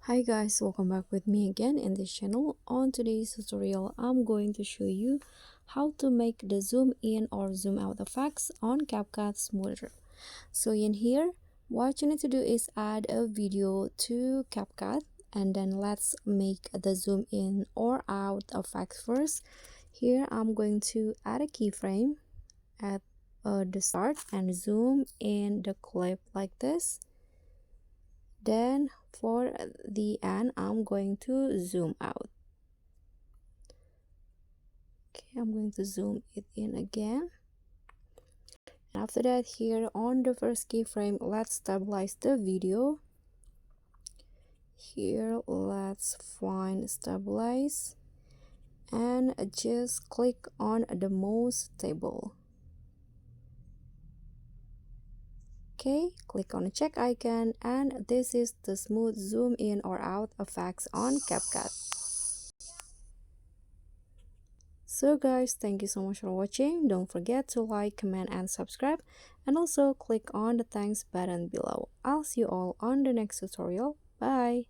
Hi guys, welcome back with me again in this channel. On today's tutorial, I'm going to show you how to make the zoom in or zoom out effects on CapCut Smoother. So in here, what you need to do is add a video to CapCut, and then let's make the zoom in or out effect first. Here I'm going to add a keyframe at the start and zoom in the clip like this. Then for the end, I'm going to zoom out. Okay, I'm going to zoom it in again. After that, here on the first keyframe, let's stabilize the video. Here, let's find stabilize and just click on the most stable. Okay, click on the check icon, and this is the smooth zoom in or out effects on CapCut. So guys, thank you so much for watching. Don't forget to like, comment, and subscribe, and also click on the thanks button below. I'll see you all on the next tutorial. Bye.